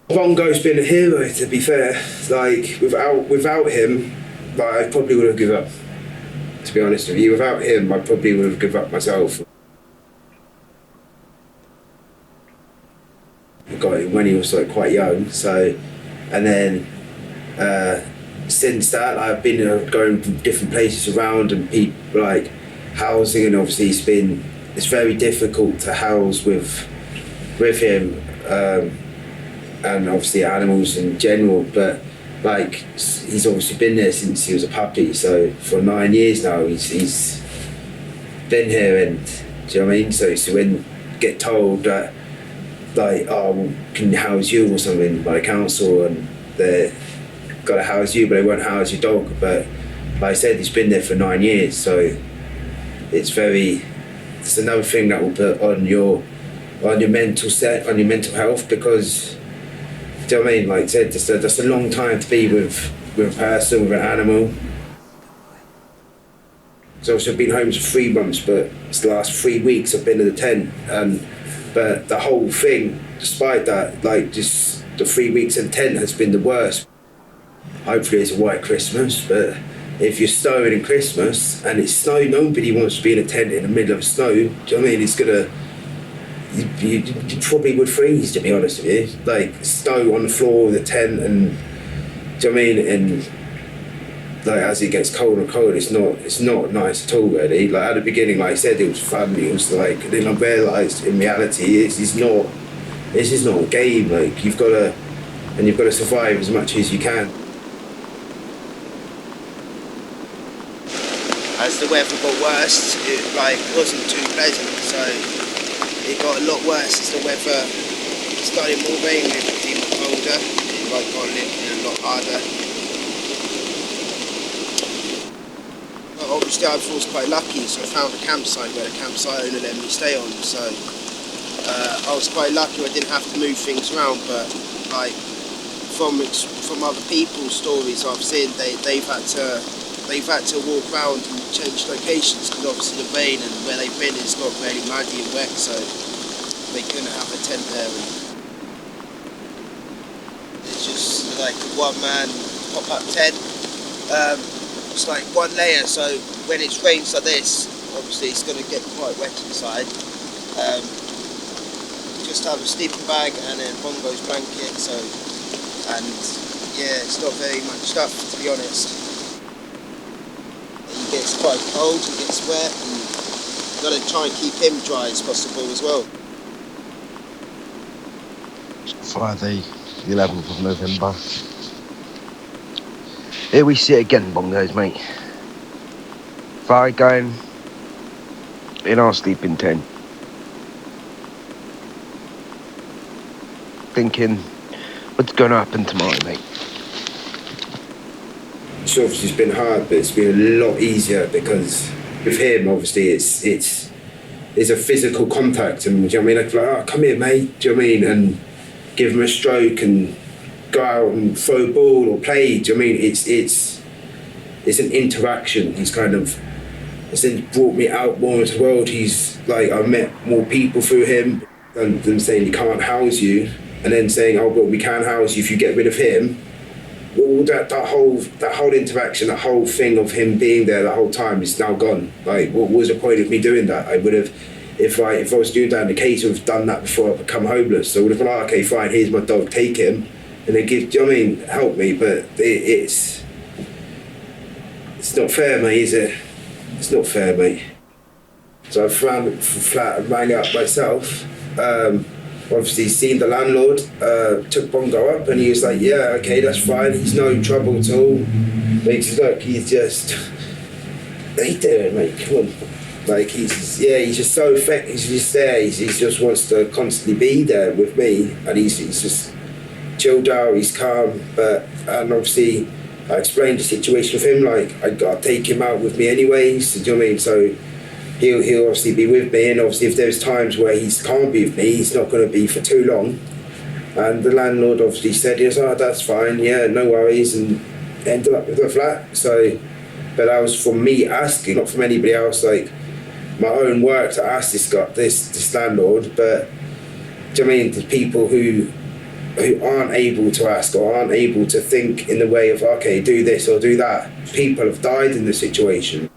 Bongo's been a hero, to be fair. Like, without him, like, I probably would have given up. To be honest with you, without him, I probably would have given up myself. I got him when he was like quite young, so, and then since that, I've been going to different places around and people like housing, and obviously it's very difficult to house with him, and obviously animals in general. But like he's obviously been there since he was a puppy, so for 9 years now he's been here, and do you know what I mean? So when you get told that like, oh, well, can house you or something by the council, and they're got to house you, but they won't house your dog. But like I said, he's been there for 9 years, so it's another thing that will put on your mental health, because do you know what I mean? Like I said, that's a long time to be with a person, with an animal. So obviously I've been home for 3 months, but it's the last 3 weeks I've been in the tent, but the whole thing, despite that, like just the 3 weeks in the tent has been the worst. Hopefully it's a white Christmas, but if you're snowing in Christmas and it's snow, nobody wants to be in a tent in the middle of snow. Do you know what I mean? It's gonna, you probably would freeze, to be honest with you. Like snow on the floor of the tent, and do you know what I mean? And like as it gets colder and colder, it's not nice at all, really. Like at the beginning, like I said, it was fun. It was like, and then I realised in reality, this is not a game. Like you've got to survive as much as you can. As the weather got worse, it wasn't too pleasant, so it got a lot worse as the weather started more rainy, it became colder, it got a lot harder. But obviously I was quite lucky, so I found a campsite where the campsite owner let me stay on, so I was quite lucky I didn't have to move things around. But like from other people's stories I've seen, they've had to walk around and change locations, because obviously the rain and where they've been is not really muddy and wet, so they couldn't have a tent there. And it's just like a one-man pop-up tent. It's like one layer, so when it rains like this, obviously it's going to get quite wet inside. Just have a sleeping bag and then Bongo's blanket, and yeah, it's not very much stuff, to be honest. It gets quite cold, it gets wet, and you've got to try and keep him dry as possible as well. Friday, the 11th of November. Here we sit again, Bongos, mate. Fire going in our sleeping tent. Thinking, what's going to happen tomorrow, mate? It's obviously been hard, but it's been a lot easier because with him, obviously, it's a physical contact, and do you know what I mean? Like, oh, come here, mate. Do you know what I mean? And give him a stroke and go out and throw a ball or play. Do you know what I mean? It's an interaction. He's kind of, it's then brought me out more into the world. He's like, I've met more people through him than them saying he can't house you, and then saying, oh, well, we can house you if you get rid of him. All that whole interaction, that whole thing of him being there the whole time is now gone. Like, what was the point of me doing that? I would have, if I was doing that in the case, I would have done that before I become homeless. So I would have been like, okay, fine, here's my dog, take him, and then give, do you know what I mean, help me. But it's not fair, mate, is it? It's not fair, mate. So I found a flat and rang up myself. Obviously seen the landlord, took Bongo up, and he was like, yeah, okay, that's fine, he's no trouble at all. But he said, look, he's just, what are you doing, mate, come on. Like, he's just so effective, he's just there, he just wants to constantly be there with me, and he's just chilled out, he's calm. And obviously I explained the situation with him, like, I gotta take him out with me anyways, do you know what I mean? So he'll obviously be with me, and obviously if there's times where he can't be with me, he's not going to be for too long. And the landlord obviously said, yes, oh, that's fine, yeah, no worries, and ended up with the flat. So, but that was from me asking, not from anybody else, like my own work to ask this landlord. But do you know what I mean, the people who who aren't able to ask or aren't able to think in the way of, okay, do this or do that. People have died in the situation.